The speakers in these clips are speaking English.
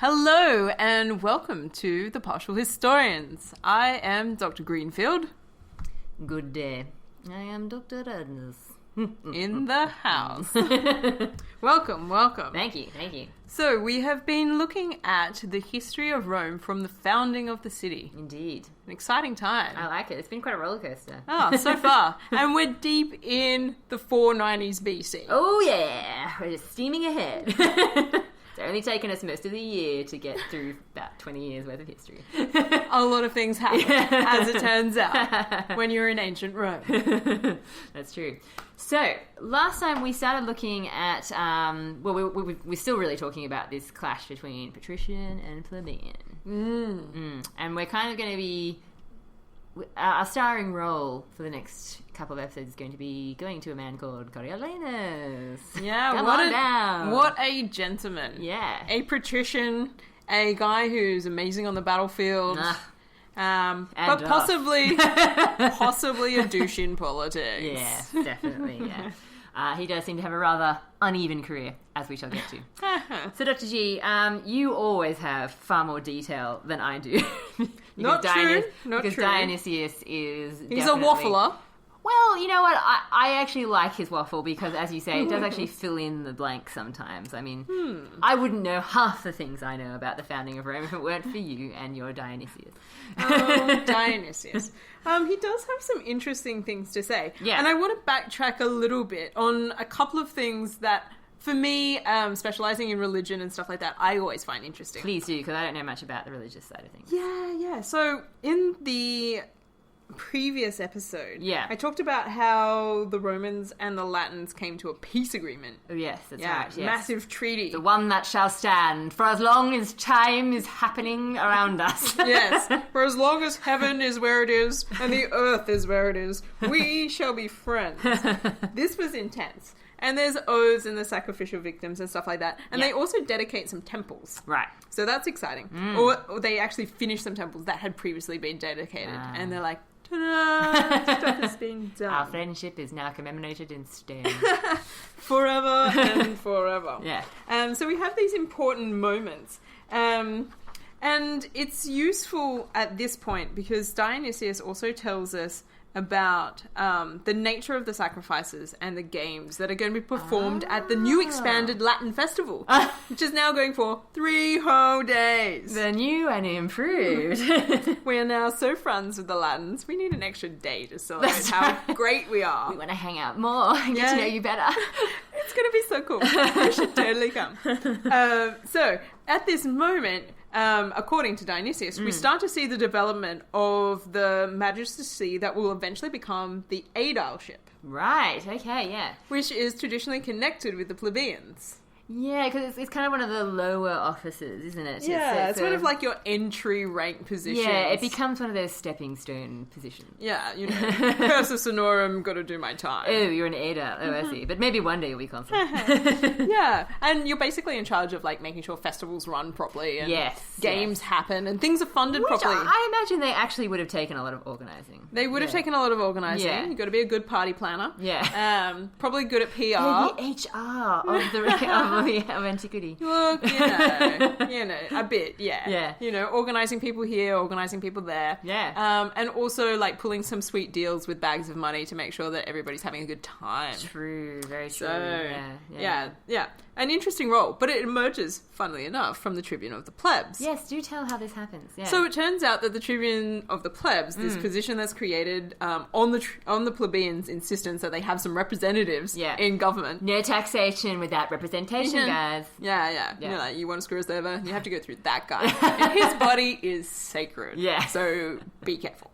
Hello and welcome to The Partial Historians. I am Dr. Greenfield. Good day. I am Dr. Aediles. In the house. Welcome. Thank you. So we have been looking at the history of Rome from the founding of the city. Indeed. An exciting time. I like it. It's been quite a roller coaster. Oh, so far. And we're deep in the 490s BC. Oh yeah, we're just steaming ahead. It's only taken us most of the year to get through about 20 years worth of history. A lot of things happen, as it turns out, when you're in ancient Rome. That's true. So, last time we started looking at, we're still really talking about this clash between patrician and plebeian. And we're kind of going to be, our starring role for the next couple of episodes is going to be going to a man called Coriolanus. Yeah, Come on down. What a gentleman. Yeah. A patrician, a guy who's amazing on the battlefield. But possibly a douche in politics. Yeah, definitely, yeah. He does seem to have a rather uneven career, as we shall get to. So, Dr. G, you always have far more detail than I do. Not true. Because Dionysius is He's a waffler. Well, you know what? I actually like his waffle because, as you say, it does actually fill in the blank sometimes. I mean, I wouldn't know half the things I know about the founding of Rome if it weren't for you and your Dionysius. Oh, Dionysius. He does have some interesting things to say. Yeah. And I want to backtrack a little bit on a couple of things that, for me, specialising in religion and stuff like that, I always find interesting. Please do, because I don't know much about the religious side of things. Yeah. So, in the previous episode, yeah, I talked about how the Romans and the Latins came to a peace agreement. Oh yes, that's right. Yes. Massive treaty. The one that shall stand for as long as time is happening around us. Yes, for as long as heaven is where it is and the earth is where it is, we shall be friends. This was intense. And there's oaths and the sacrificial victims and stuff like that. And they also dedicate some temples. Right. So that's exciting. Or they actually finish some temples that had previously been dedicated. And they're like, ta-da! Stuff is being done. Our friendship is now commemorated in stone. Forever and forever. Yeah. So we have these important moments. And it's useful at this point because Dionysius also tells us about the nature of the sacrifices and the games that are going to be performed at the new expanded Latin festival, which is now going for 3 whole days. The new and improved. We are now so friends with the Latins. We need an extra day to celebrate how great we are. We want to hang out more and get to know you better. It's going to be so cool. You should totally come. So, at this moment, according to Dionysius, we start to see the development of the magistracy that will eventually become the aedileship. Right, okay, yeah. Which is traditionally connected with the plebeians. Yeah, because it's kind of one of the lower offices, isn't it? Yeah, it's sort of like your entry rank position. Yeah, it becomes one of those stepping stone positions. Yeah, you know, cursus honorum, gotta do my time. Oh, you're an aedile. Oh, I see. But maybe one day you'll be consul. Yeah, and you're basically in charge of like making sure festivals run properly and games happen and things are funded properly. I imagine they actually would have taken a lot of organising. They would have taken a lot of organising. Yeah. You've got to be a good party planner. Yeah. Probably good at PR. Yeah, the HR of the of antiquity. Look, you know, a bit, yeah. Yeah. You know, organising people here, organising people there. Yeah. And also, like, pulling some sweet deals with bags of money to make sure that everybody's having a good time. True, very true. So, yeah. An interesting role, but it emerges, funnily enough, from the tribune of the plebs. Yes, do tell how this happens. Yeah. So it turns out that the tribune of the plebs, this position that's created on the plebeians' insistence that they have some representatives in government. No taxation without representation, guys. Yeah. You know, like, you want to screw us over, you have to go through that guy. And his body is sacred. Yeah. So be careful.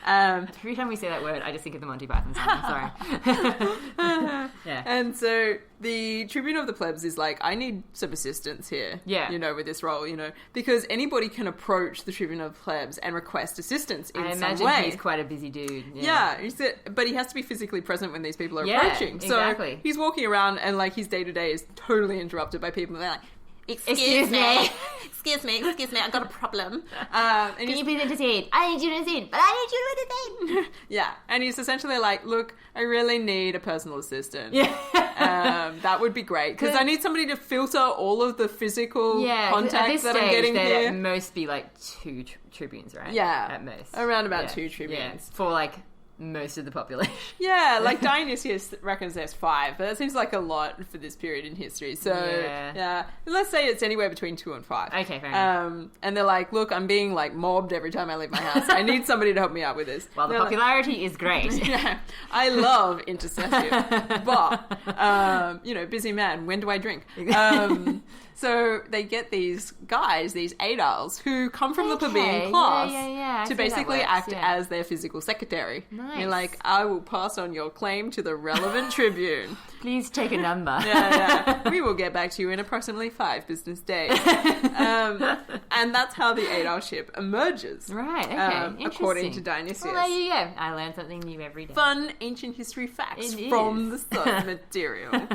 Every time we say that word, I just think of the Monty Python song. I'm sorry. Yeah. And so the tribune of the plebs is like, I need some assistance here. Yeah. You know, with this role, you know, because anybody can approach the tribune of the plebs and request assistance in some way. I imagine he's quite a busy dude. Yeah. But he has to be physically present when these people are approaching. So exactly. he's walking around and like his day to day is totally interrupted by people. They're like, Excuse me. Excuse me, I've got a problem. Can you please intercede? I need you to intercede, but I need you to intercede. Yeah, and he's essentially like, look, I really need a personal assistant. Yeah. That would be great, because I need somebody to filter all of the physical contact that I'm getting there'd here. at most be like 2 tribunes, right? Yeah. At most. Around about 2 tribunes. Yeah. For like most of the population. Yeah, like Dionysius reckons there's 5, but that seems like a lot for this period in history. So, yeah. Let's say it's anywhere between 2 and 5. Okay, fair enough. And they're like, look, I'm being like mobbed every time I leave my house. I need somebody to help me out with this. Well, the popularity is great. Yeah, I love intercession, but, busy man, when do I drink? So they get these guys, these aediles, who come from the plebeian class to basically act as their physical secretary. Nice. You're like, I will pass on your claim to the relevant tribune. Please take a number. Yeah. We will get back to you in approximately 5 business days. And that's how the aedileship emerges. Right, okay. According to Dionysius. Well, there you go. I learn something new every day. Fun ancient history facts from the source material.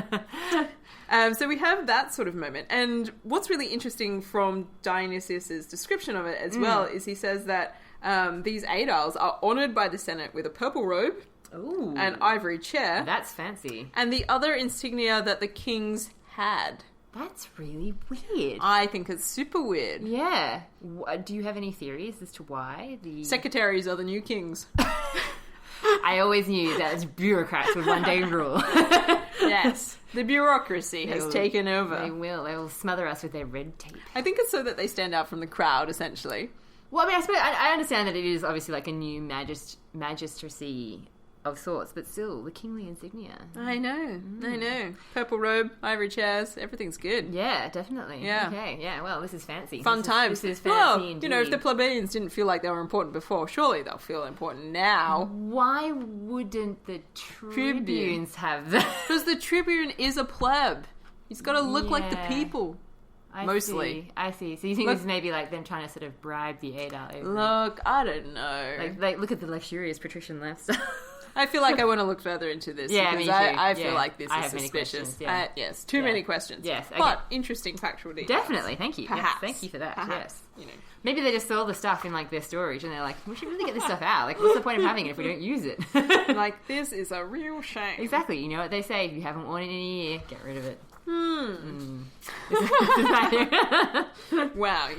So we have that sort of moment. And what's really interesting from Dionysius's description of it as well is he says that these aediles are honoured by the Senate with a purple robe, an ivory chair. That's fancy. And the other insignia that the kings had. That's really weird. I think it's super weird. Yeah. Do you have any theories as to why the... Secretaries are the new kings. I always knew that bureaucrats would one day rule. Yes. The bureaucracy has taken over. They will. They will smother us with their red tape. I think it's so that they stand out from the crowd, essentially. Well, I mean, I suppose I understand that it is obviously like a new magistracy of sorts, but still, the kingly insignia. I know. Purple robe, ivory chairs, everything's good. Yeah, definitely. Yeah. Okay, yeah, well, this is fancy. Fun times. This is fancy indeed. If the plebeians didn't feel like they were important before, surely they'll feel important now. Why wouldn't the tribunes have that? Because the tribune is a pleb. He's got to look like the people. Mostly. I see. So you think this is maybe like them trying to sort of bribe the aedile? Look, I don't know. Like look at the luxurious patrician lifestyle. I feel like I want to look further into this. Yeah, because me too. I feel like this is Many suspicious. questions, Yes, too many questions. Yes, okay. But interesting factual details. Definitely, thank you. Perhaps. Yes, thank you for that. Perhaps. Yes. Maybe they just saw the stuff in like their storage and they're like, we should really get this stuff out. Like, what's the point of having it if we don't use it? Like, this is a real shame. Exactly. You know what they say? If you haven't worn it in a year, get rid of it. Wow,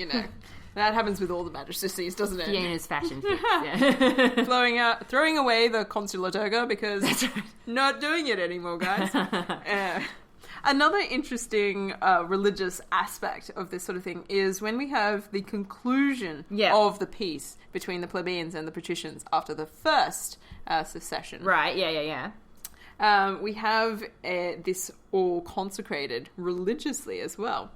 that happens with all the magistracies, doesn't it? Fiona's fashion fix, yeah. Throwing away the consular toga because not doing it anymore, guys. Another interesting religious aspect of this sort of thing is when we have the conclusion of the peace between the plebeians and the patricians after the first secession. Right, yeah. We have this all consecrated religiously as well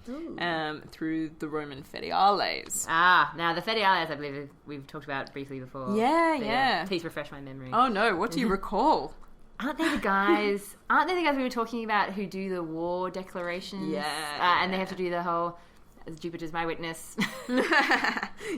through the Roman fetiales. Now the fetiales, I believe we've talked about briefly before. Yeah. Please refresh my memory. Oh no, what do you recall? Aren't they the guys we were talking about who do the war declarations? Yeah. And they have to do the whole Jupiter's my witness.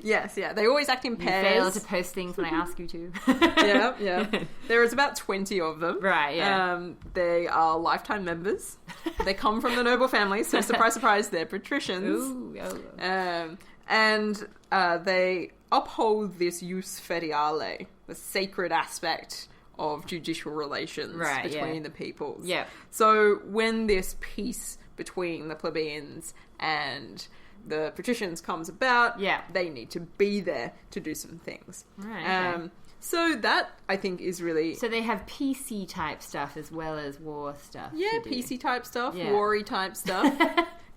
Yes, they always act in pairs. You fail to post things when I ask you to. Yeah. There is about 20 of them. Right, yeah. They are lifetime members. They come from the noble families, so surprise, surprise, they're patricians. Ooh. And they uphold this jus fetiale, the sacred aspect of judicial relations between the peoples. Yeah. So when this peace between the plebeians and the patricians comes about, they need to be there to do some things. Right. Okay. So that, I think, is really... So they have PC type stuff as well as war stuff. Yeah, PC type stuff, war-y type stuff.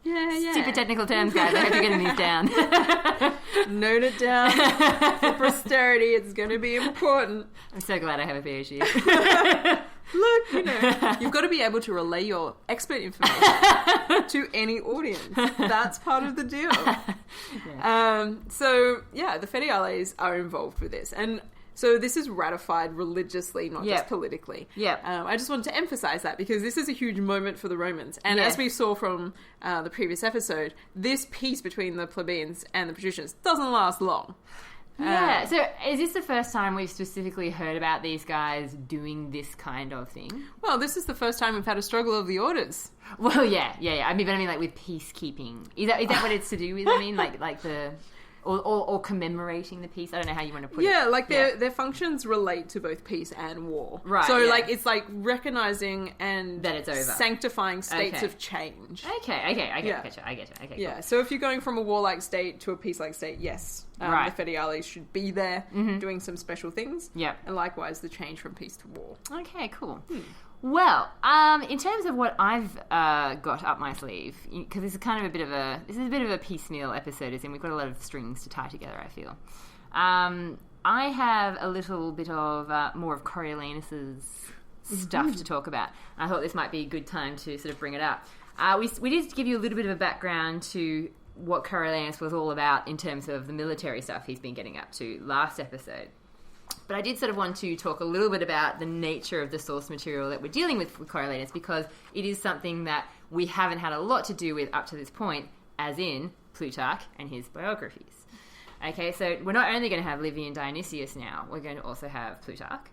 Yeah. Super technical terms, guys. I hope you're getting these down. Note it down for posterity. It's going to be important. I'm so glad I have a PhD. Look, you've got to be able to relay your expert information to any audience. That's part of the deal. The fetiales are involved with this. And so this is ratified religiously, not just politically. I just wanted to emphasize that because this is a huge moment for the Romans. And as we saw from the previous episode, this peace between the plebeians and the patricians doesn't last long. Yeah. So is this the first time we've specifically heard about these guys doing this kind of thing? Well, this is the first time we've had a struggle of the orders. Well, yeah. I mean, like with peacekeeping. Is that what it's to do with? I mean, like the. Or commemorating the peace. I don't know how you want to put it. Yeah, like their functions relate to both peace and war. Right. So like it's like recognizing and that it's over, sanctifying states of change. Okay. I get you. Okay. Yeah. Cool. So if you're going from a warlike state to a peace-like state, yes, right. the Fetiales should be there doing some special things. Yeah. And likewise, the change from peace to war. Okay. Cool. Well, in terms of what I've got up my sleeve, because this is kind of a bit of a piecemeal episode, as in we've got a lot of strings to tie together, I feel. I have a little bit of more of Coriolanus's stuff to talk about. I thought this might be a good time to sort of bring it up. We did give you a little bit of a background to what Coriolanus was all about in terms of the military stuff he's been getting up to last episode. But I did sort of want to talk a little bit about the nature of the source material that we're dealing with Coriolanus, because it is something that we haven't had a lot to do with up to this point, as in Plutarch and his biographies. Okay, so we're not only going to have Livy and Dionysius now, we're going to also have Plutarch.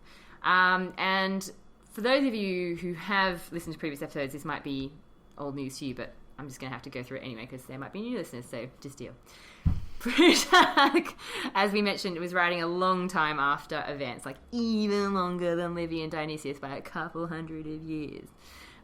And for those of you who have listened to previous episodes, this might be old news to you, but I'm just going to have to go through it anyway because there might be new listeners, so just deal. Plutarch, as we mentioned, was writing a long time after events, like even longer than Livy and Dionysius by a couple hundred of years.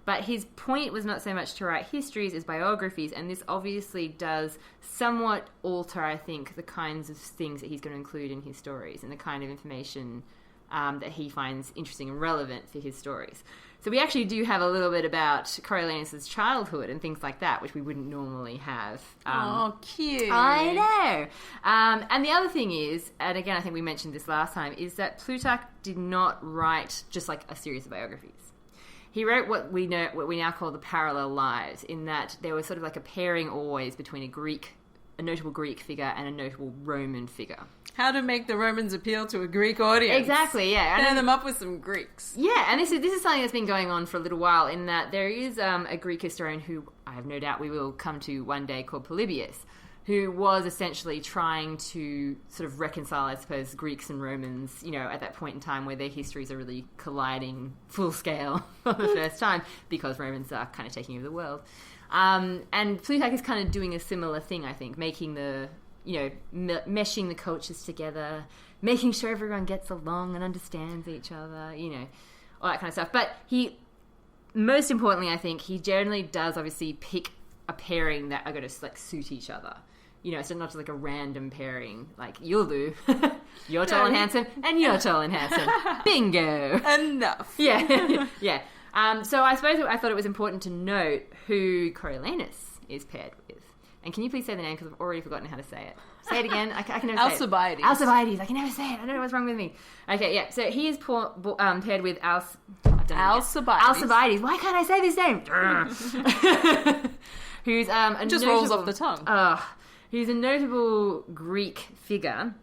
But his point was not so much to write histories as biographies, and this obviously does somewhat alter, I think, the kinds of things that he's going to include in his stories and the kind of information that he finds interesting and relevant for his stories. So we actually do have a little bit about Coriolanus' childhood and things like that, which we wouldn't normally have. Oh, cute. I know. And the other thing is, and again, I think we mentioned this last time, is that Plutarch did not write just like a series of biographies. He wrote what we now call the parallel lives, in that there was sort of like a pairing always between a notable Greek figure and a notable Roman figure. How to make the Romans appeal to a Greek audience. Exactly, yeah. Pair them up with some Greeks. Yeah, and this is something that's been going on for a little while, in that there is a Greek historian who I have no doubt we will come to one day, called Polybius, who was essentially trying to sort of reconcile, I suppose, Greeks and Romans, at that point in time where their histories are really colliding full scale for the first time, because Romans are kind of taking over the world. And Plutarch is kind of doing a similar thing, I think, making the, meshing the cultures together, making sure everyone gets along and understands each other, all that kind of stuff. But most importantly, I think, he generally does obviously pick a pairing that are going to like suit each other. So not just like a random pairing, like you'll do. You're tall and handsome, and you're tall and handsome. Bingo. Enough. Yeah. Yeah. So I suppose I thought it was important to note who Coriolanus is paired with. And can you please say the name, because I've already forgotten how to say it. Say it again. I can never say it. Alcibiades. Alcibiades. I can never say it. I don't know what's wrong with me. Okay, yeah. So he is paired with Alcibiades. Alcibiades. Why can't I say this name? Who's a just rolls off the tongue. He's a notable Greek figure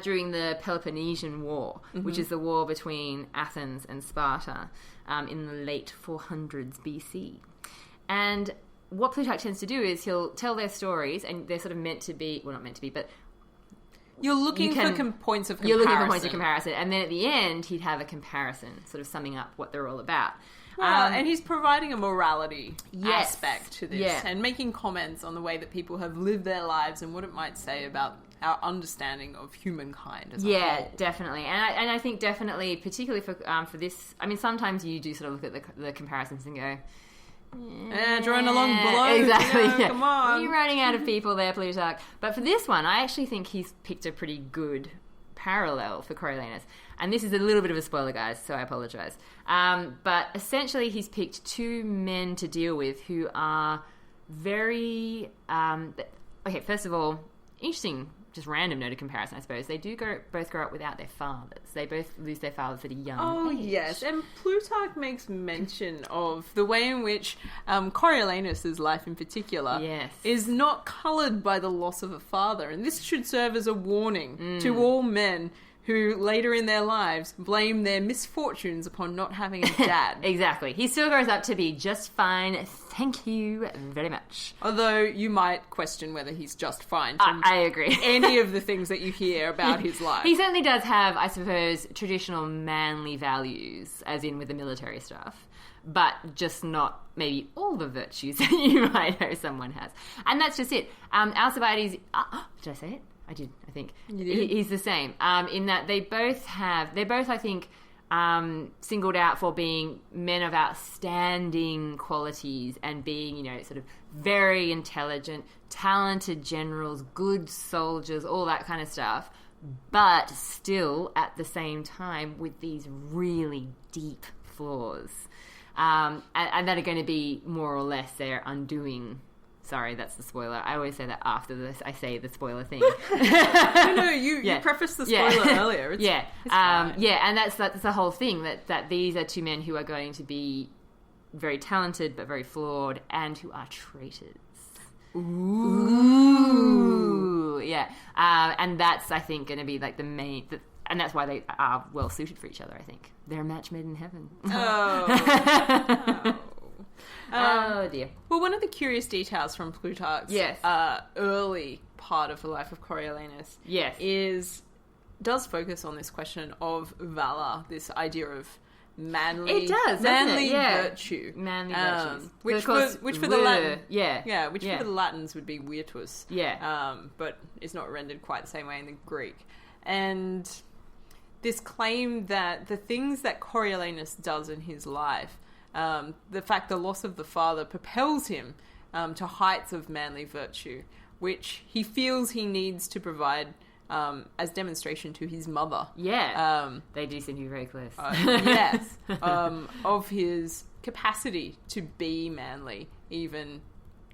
during the Peloponnesian War, which is the war between Athens and Sparta in the late 400s BC. And what Plutarch tends to do is he'll tell their stories, and they're sort of meant to be, well, not meant to be, but you're looking for points of comparison. You're looking for points of comparison. And then at the end, he'd have a comparison, sort of summing up what they're all about. Well, and he's providing a morality aspect to this, and making comments on the way that people have lived their lives and what it might say about our understanding of humankind as a whole. Yeah, definitely. And I think definitely, particularly for this, I mean, sometimes you do sort of look at the comparisons and go, drawing along below. Exactly. Come on. You're running out of people there, Plutarch. But for this one, I actually think he's picked a pretty good parallel for Coriolanus. And this is a little bit of a spoiler, guys, so I apologise. But essentially, he's picked two men to deal with who are very... okay, first of all, interesting, just random note of comparison, I suppose. They do both grow up without their fathers. They both lose their fathers at a young age. Yes, and Plutarch makes mention of the way in which Coriolanus' life in particular is not coloured by the loss of a father. And this should serve as a warning to all men who later in their lives blame their misfortunes upon not having a dad. Exactly. He still grows up to be just fine. Thank you very much. Although you might question whether he's just fine from I agree. any of the things that you hear about his life. He certainly does have, I suppose, traditional manly values, as in with the military stuff, but just not maybe all the virtues that you might know someone has. And that's just it. Alcibiades... did I say it? I did, I think. You did? He's the same, in that they're both, I think, singled out for being men of outstanding qualities and being, sort of very intelligent, talented generals, good soldiers, all that kind of stuff, but still, at the same time, with these really deep flaws. And that are going to be more or less their undoing. Sorry, that's the spoiler. I always say that after this. I say the spoiler thing. No, you prefaced the spoiler earlier. It's fine. And that's the whole thing, that these are two men who are going to be very talented but very flawed and who are traitors. Ooh. Yeah. And that's, I think, going to be like the main... and that's why they are well suited for each other, I think. They're a match made in heaven. Oh dear. Well, one of the curious details from Plutarch's early part of the life of Coriolanus does focus on this question of valor, this idea of manly virtue. Manly virtues. Which for the Latins would be virtus. Yeah. But it's not rendered quite the same way in the Greek. And this claim that the things that Coriolanus does in his life, the fact the loss of the father propels him to heights of manly virtue, which he feels he needs to provide as demonstration to his mother. Yeah. They do seem to be very close. Yes. Of his capacity to be manly, even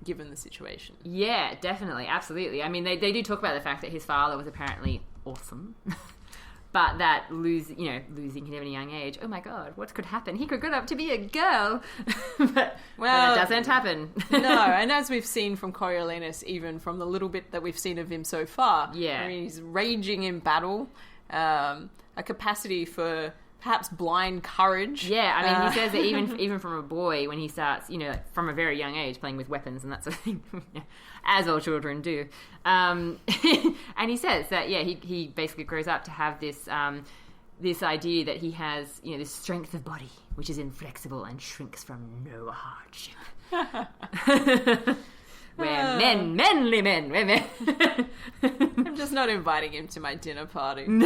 given the situation. Yeah, definitely. Absolutely. I mean, they do talk about the fact that his father was apparently awesome. But that losing him at a young age, oh my God, what could happen? He could grow up to be a girl. but that doesn't happen. No, and as we've seen from Coriolanus, even from the little bit that we've seen of him so far, I mean, he's raging in battle, a capacity for perhaps blind courage. Yeah, I mean, he says that even from a boy, when he starts, from a very young age, playing with weapons and that sort of thing, as all children do. And he says that, he basically grows up to have this this idea that he has, this strength of body, which is inflexible and shrinks from no hardship. We're manly men. We're men. I'm just not inviting him to my dinner party. No.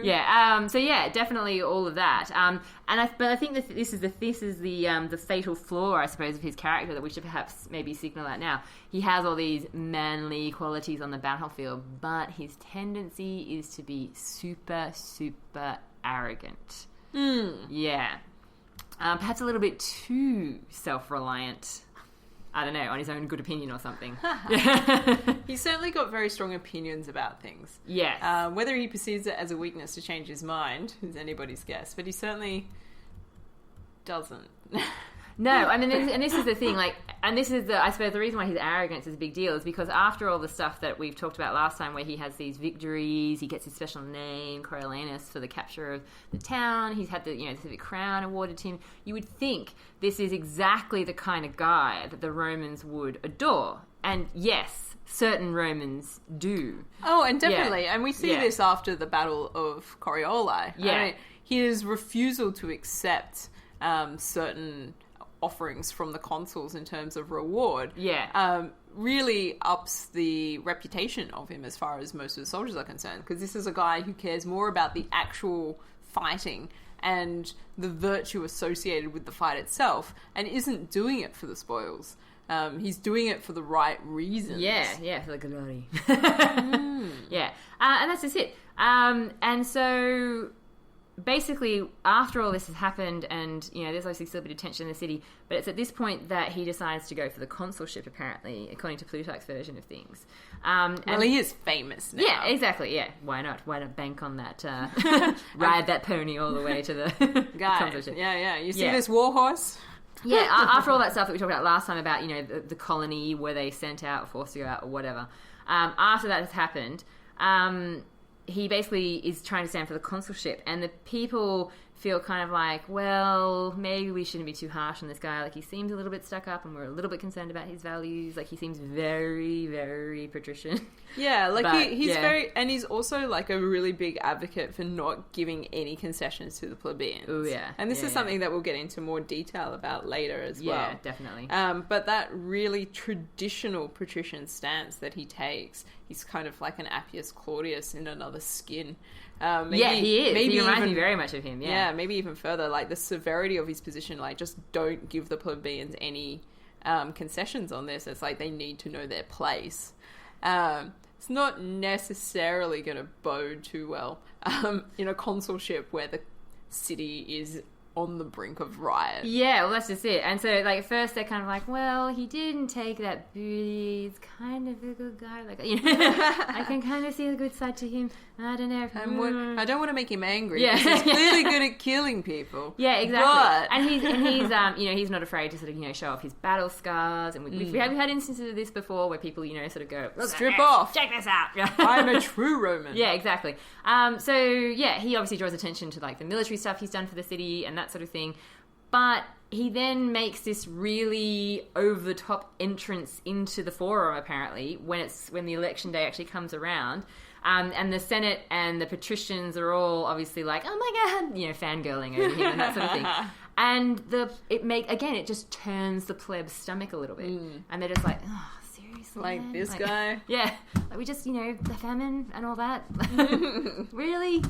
Yeah. So definitely all of that. But I think that this is the fatal flaw, I suppose, of his character that we should perhaps maybe signal out now. He has all these manly qualities on the battlefield, but his tendency is to be super, super arrogant. Yeah. Perhaps a little bit too self-reliant. I don't know, on his own good opinion or something. He's certainly got very strong opinions about things. Yes. Whether he perceives it as a weakness to change his mind is anybody's guess, but he certainly doesn't. No, I mean, and this is the thing, and this is I suppose the reason why his arrogance is a big deal is because after all the stuff that we've talked about last time, where he has these victories, he gets his special name, Coriolanus, for the capture of the town, he's had the civic crown awarded to him, you would think this is exactly the kind of guy that the Romans would adore. And yes, certain Romans do. Oh, and definitely. And we see this after the Battle of Corioli. Yeah. I mean, his refusal to accept certain offerings from the consuls in terms of reward really ups the reputation of him as far as most of the soldiers are concerned, because this is a guy who cares more about the actual fighting and the virtue associated with the fight itself, and isn't doing it for the spoils. He's doing it for the right reasons. Yeah, for the glory. Yeah, and that's just it. And so basically, after all this has happened, and there's obviously still a bit of tension in the city, but it's at this point that he decides to go for the consulship, apparently, according to Plutarch's version of things. Well, he is famous now. Yeah, exactly. Yeah, why not? Why not bank on that? Ride that pony all the way to the consulship. Yeah. You see this war horse? Yeah, after all that stuff that we talked about last time about the colony where they sent out, forced to go out, or whatever. After that has happened. he basically is trying to stand for the consulship, and the people feel kind of like, well, maybe we shouldn't be too harsh on this guy. Like, he seems a little bit stuck up, and we're a little bit concerned about his values. Like, he seems very, very patrician. Yeah, like, But, he's very... And he's also, like, a really big advocate for not giving any concessions to the plebeians. Oh, yeah. And this Yeah, is something that we'll get into more detail about later as well. Yeah, definitely. But that really traditional patrician stance that he takes, he's kind of like an Appius Claudius in another skin. He is. Maybe he reminds even, me very much of him, yeah, maybe even further, like the severity of his position, like just don't give the plebeians any concessions on this. It's like they need to know their place. It's not necessarily going to bode too well in a consulship where the city is on the brink of riot. Yeah, well, that's just it. And so, like, at first they're kind of like, well, he didn't take that booty. He's kind of a good guy. Like, you know, I can kind of see the good side to him. I don't know. I don't want to make him angry. Yeah. He's clearly good at killing people. Yeah, exactly. But... And he's you know, he's not afraid to sort of, you know, show off his battle scars. And we've had instances of this before where people, you know, sort of go, strip off. Check this out. I'm a true Roman. Yeah, exactly. So, yeah, he obviously draws attention to, like, the military stuff he's done for the city and that sort of thing. But he then makes this really over-the-top entrance into the forum, apparently, when the election day actually comes around. And the Senate and the patricians are all obviously like, oh my God, you know, fangirling over him and that sort of thing. And it just turns the pleb's stomach a little bit. And they're just like, oh, seriously? Like, man? this like, guy? Yeah. Like, we just, you know, the famine and all that. Really?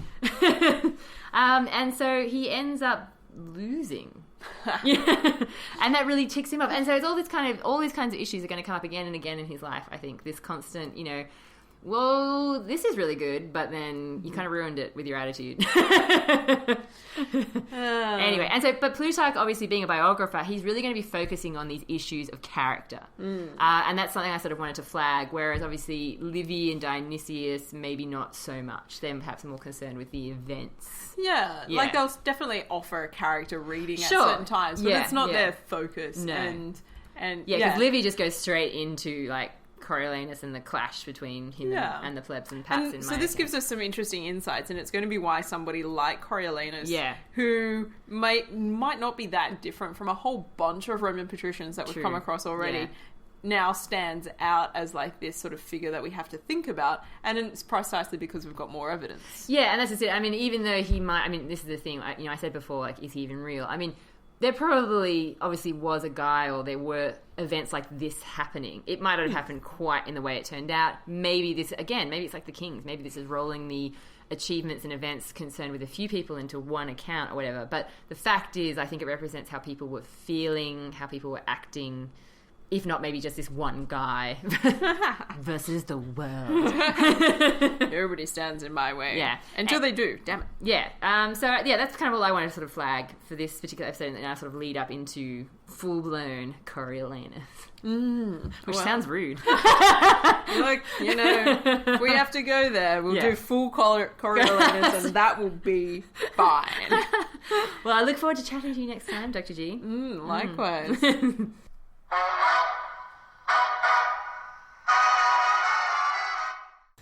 And so he ends up losing. And that really ticks him off. And so it's all these kinds of issues are going to come up again and again in his life, I think. This constant, you know, well, this is really good, but then you kind of ruined it with your attitude. Anyway, but Plutarch, obviously being a biographer, he's really going to be focusing on these issues of character. And that's something I sort of wanted to flag, whereas obviously Livy and Dionysius, maybe not so much. They're perhaps more concerned with the events. Yeah, like they'll definitely offer a character reading at certain times, but it's not their focus. No. And because Livy just goes straight into, like, Coriolanus and the clash between him and the plebs and Pats. And so this gives us some interesting insights, and it's going to be why somebody like Coriolanus, who might not be that different from a whole bunch of Roman patricians that we've come across already, now stands out as like this sort of figure that we have to think about, and it's precisely because we've got more evidence. Yeah, and that's just it. I mean, even though he might, I mean, this is the thing, you know, I said before, like, is he even real? I mean, there probably obviously was a guy, or there were events like this happening. It might not have happened quite in the way it turned out. Maybe this, again, maybe it's like the Kings. Maybe this is rolling the achievements and events concerned with a few people into one account or whatever. But the fact is, I think it represents how people were feeling, how people were acting, if not maybe just this one guy versus the world. Everybody stands in my way. Yeah. Until they do. Damn it. Yeah. So, that's kind of all I wanted to sort of flag for this particular episode, and now sort of lead up into full-blown Coriolanus. Which sounds rude. Look, you know, if we have to go there, we'll do full Coriolanus, and that will be fine. Well, I look forward to chatting to you next time, Dr. G. Likewise.